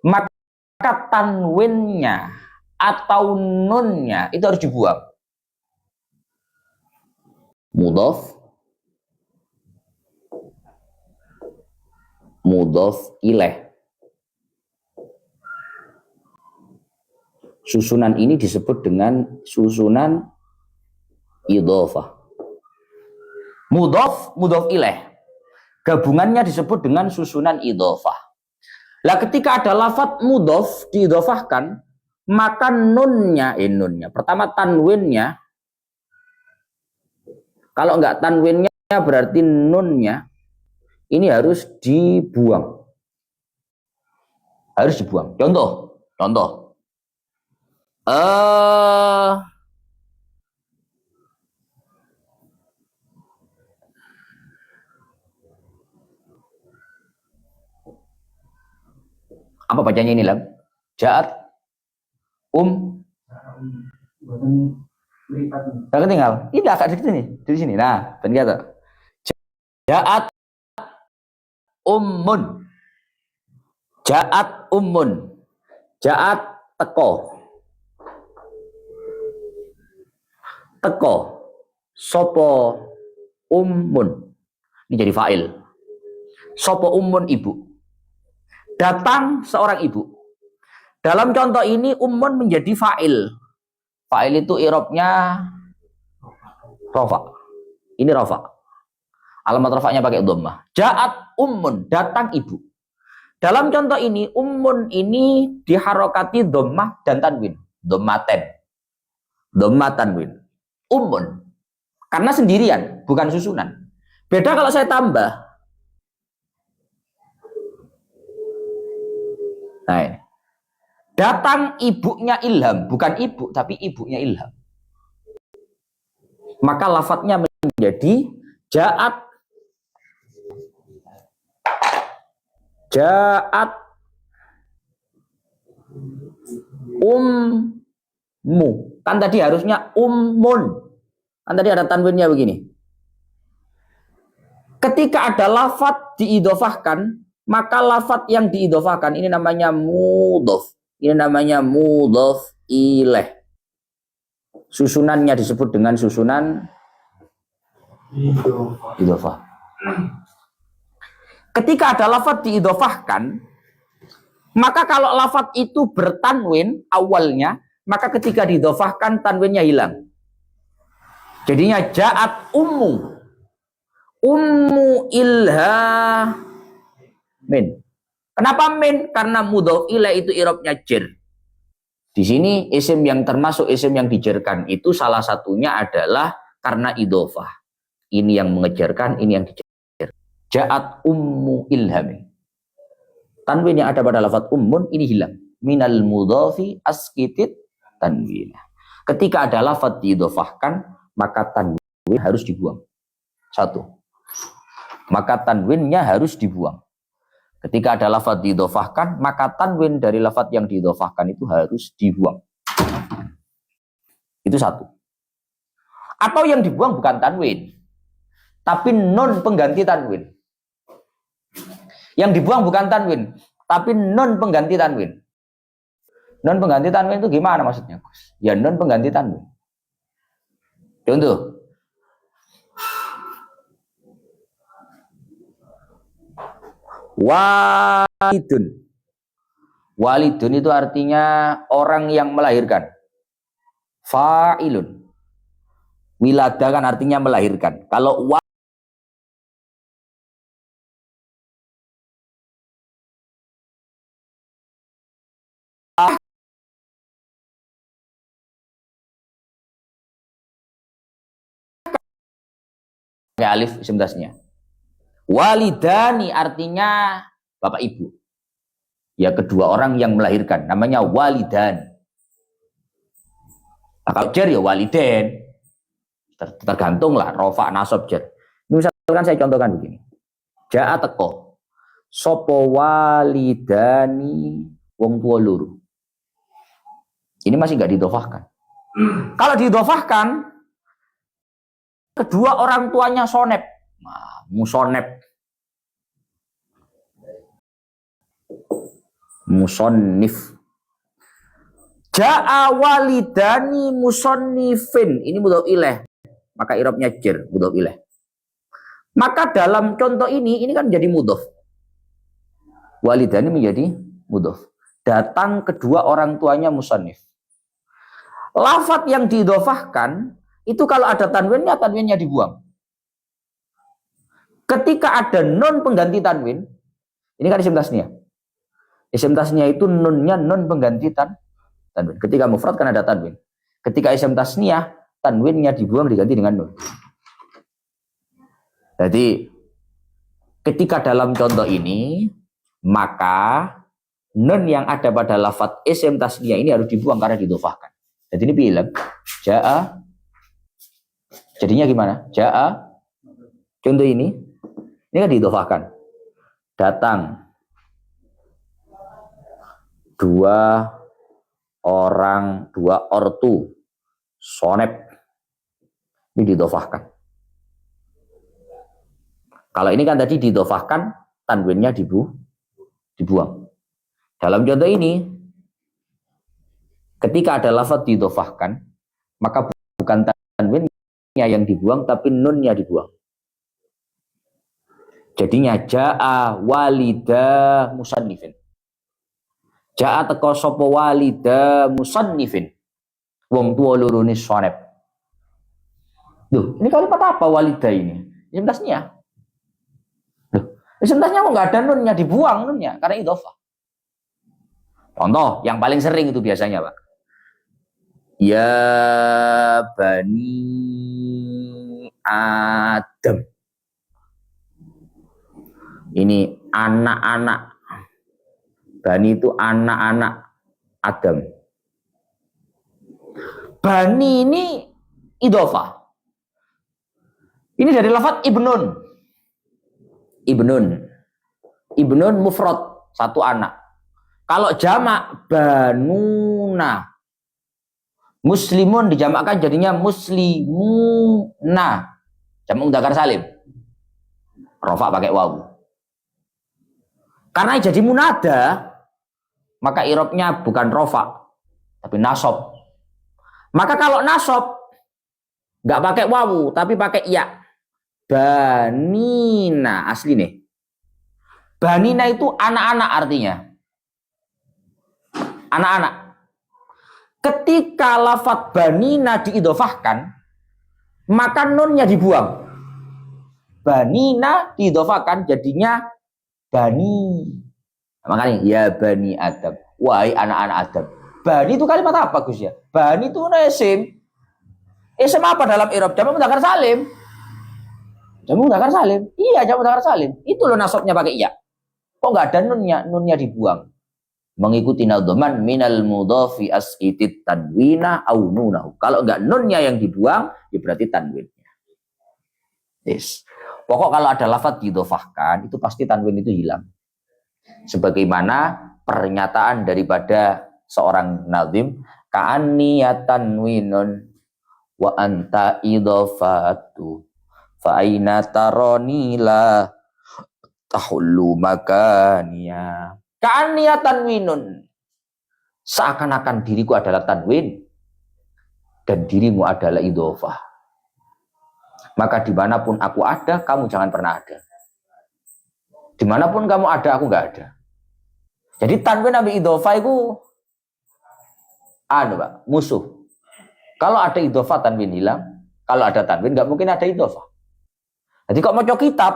maka tanwinnya atau nunnya itu harus dibuang. Mudhof ilaih. Susunan ini disebut dengan susunan idhofah. Mudhof ilaih. Gabungannya disebut dengan susunan idhofah. Lah ketika ada lafadz mudhof diidhofahkan, maka nunnya, pertama tanwinnya. Kalau enggak tanwinnya berarti nunnya ini harus dibuang. Harus dibuang. Contoh. Apa bacanya ini, Lam? Ja'at Gak tinggal. Ini agak di sini, di sini. Nah, dan kata Ja'at ummun. Ja'at teko. Sopo ummun. Ini jadi fa'il. Sopo ummun ibu. Datang seorang ibu. Dalam contoh ini ummun menjadi fa'il. Fa'il itu i'rabnya rafa. Ini rafa. Alamat rafa'nya pakai dhammah. Ja'at ummun, datang ibu. Dalam contoh ini ummun ini diharokati dhammah dan tanwin. Dhamma tanwin. Ummun. Karena sendirian, bukan susunan. Beda kalau saya tambah. Nah, ini. Datang ibunya Ilham, bukan ibu tapi ibunya Ilham. Maka lafadznya menjadi ja'at ummu. Kan tadi harusnya ummun. Kan tadi ada tanwinnya begini. Ketika ada lafadz diidhofahkan, maka lafadz yang diidhofahkan ini namanya mudhof. Ini namanya mudhof ilaih. Susunannya disebut dengan susunan idhofah. Ketika ada lafadz diidhofahkan, maka kalau lafadz itu bertanwin awalnya, maka ketika diidhofahkan tanwinnya hilang. Jadinya ja'at ummu ilhamin. Kenapa min? Karena mudhof ilaih itu i'rabnya jar. Di sini isim yang termasuk isim yang dijarkan itu salah satunya adalah karena idhofah. Ini yang mengejarkan, ini yang dijar. Ja'at ummu ilhamin. Tanwin yang ada pada lafadz ummun ini hilang. Minal mudhofi askitit tanwin. Ketika ada lafadz diidhofahkan, maka tanwin harus dibuang. Satu. Maka tanwinnya harus dibuang. Ketika ada lafadz diidhofahkan, maka tanwin dari lafadz yang diidhofahkan itu harus dibuang. Itu satu. Atau yang dibuang bukan tanwin, tapi nun pengganti tanwin. Yang dibuang bukan tanwin, tapi nun pengganti tanwin. Nun pengganti tanwin itu gimana maksudnya, Gus? Ya nun pengganti tanwin. Contoh. Walidun itu artinya orang yang melahirkan. Fa'ilun. Wilada kan artinya melahirkan. Kalau alif isim tasnya. Walidani artinya bapak ibu. Ya kedua orang yang melahirkan, namanya walidan. Nah, kalau jar ya waliden. Tergantung lah rofa nasab jar. Ini misalkan saya contohkan begini. Ja'a teko. Sopo walidani wong tua luru. Ini masih nggak didhofahkan. Kalau didhofahkan, kedua orang tuanya sonep. Musonep. musannif. Ja'a walidani musannifin. Ini mudhof ilaih. Maka i'rabnya jar, mudhof ilaih. Maka dalam contoh ini kan menjadi mudhof. Walidani menjadi mudhof. Datang kedua orang tuanya musannif. Lafadz yang diidhofahkan itu kalau ada tanwinnya, tanwinnya dibuang. Ketika ada nun pengganti tanwin, ini kan isim tasniyah. Isim tasniyah itu nunnya nun pengganti tanwin. Ketika mufrad kan ada tanwin. Ketika isim tasniyah, tanwinnya dibuang diganti dengan nun. Jadi ketika dalam contoh ini, maka nun yang ada pada lafadz isim tasniyah ini harus dibuang karena didhofahkan. Jadi ini bilang ja'a, jadinya gimana? Ja'a, contoh ini kan didhofahkan. Datang dua ortu, sonep, ini didhofahkan. Kalau ini kan tadi didhofahkan, tanwinnya dibuang. Dalam contoh ini, ketika ada lafadz didhofahkan, maka bukan tanwinnya yang dibuang, tapi nunnya dibuang. Jadinya ja'a walida musannifin. Ja'a teko sapa walida musannifin. Wong tua lurune sonep. Loh, ini kalimat apa walida ini? Isim tasniyah. Loh, isim tasniyah kok enggak ada nunnya, dibuang nunnya karena idhofah. Contoh yang paling sering itu biasanya, Pak. Ya bani Adam. Ini anak-anak. Bani itu anak-anak Adam. Bani ini idhofah. Ini dari lafadz ibnun. Ibnun mufrad, satu anak. Kalau jamak banuna. Muslimun dijamakkan jadinya muslimuna. Jamak mudzakkar salim. Rafa pakai wawu. Karena jadi munada, maka i'rabnya bukan rafa, tapi nasab. Maka kalau nasab nggak pakai wawu, tapi pakai ya. Banina asli nih. Banina itu anak-anak artinya. Anak-anak. Ketika lafadz banina diidhofahkan, maka nunnya dibuang. Banina diidhofahkan jadinya bani. Makanya ya bani Adam. Wahai anak-anak Adam. Bani itu kalimat apa, Gus ya? Bani itu isim. Isim apa dalam i'rab? Jamak mudzakkar salim. Jamak mudzakkar salim. Iya, jamak mudzakkar salim. Itu loh nasabnya pakai ya. Kok enggak ada nunnya? Nunnya dibuang. Mengikuti nadhaman minal mudhafi asqitit tanwina au nunahu. Kalau enggak nunnya yang dibuang, ya berarti tanwinnya. Yes. Pokok kalau ada lafadz didhofahkan, itu pasti tanwin itu hilang. Sebagaimana pernyataan daripada seorang nazim, ka'anni ya tanwinun wa anta idhofatu fa aina tarani la tahullu makaniya. Ka'anni ya tanwinun. Seakan-akan diriku adalah tanwin dan dirimu adalah idhofah. Maka dimanapun aku ada, kamu jangan pernah ada. Dimanapun kamu ada, aku nggak ada. Jadi tanwin ambil idhofah itu Pak, musuh. Kalau ada idhofah tanwin hilang, kalau ada tanwin nggak mungkin ada idhofah. Jadi kok mau kitab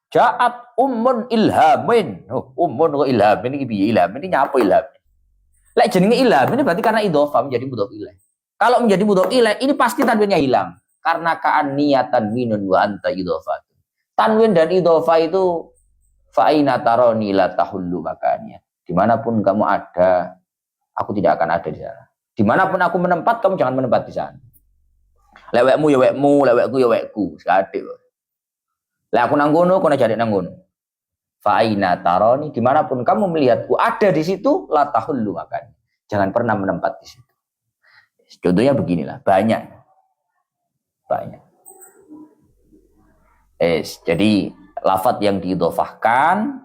Ja'at ummun ilhamin. Oh, ummun kok ilhamin iki piye? Ilham ini nyapa ilham? Lek jenenge ilham ini berarti karena idhofah menjadi mudhof ilaih. Kalau menjadi mudhof ilaih ini pasti tanwinnya hilang. Karena ka'anniyatan minun wa anta idhofah. Tanwin dan idhofah itu fa'ina taroni la tahullu makanya. Dimanapun kamu ada, aku tidak akan ada di sana. Dimanapun aku menempat, kamu jangan menempat di sana. Lewekmu ya wekmu, lewekku ya wekku. Sekadik. Lah aku nanggono, kau cari nanggono. Fa'ina taroni, dimanapun kamu melihatku ada di situ, la tahullu makanya. Jangan pernah menempat di situ. Contohnya beginilah, banyak. Jadi lafadz yang diidhofahkan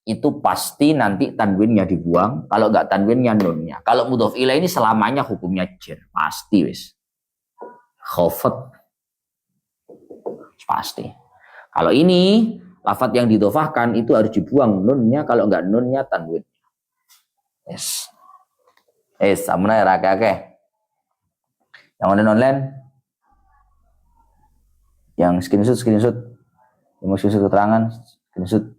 itu pasti nanti tanwinnya dibuang. Kalau nggak tanwinnya nunnya. Kalau mudhof ilaih ini selamanya hukumnya jer. Pasti wis. Khafat. Pasti. Kalau ini, lafadz yang didofahkan itu harus dibuang nunnya. Kalau nggak nunnya tanwin. Yes. Samuna ya rake-rake. Yang online. Yang screenshot. Yang mau screenshot keterangan. Screenshot.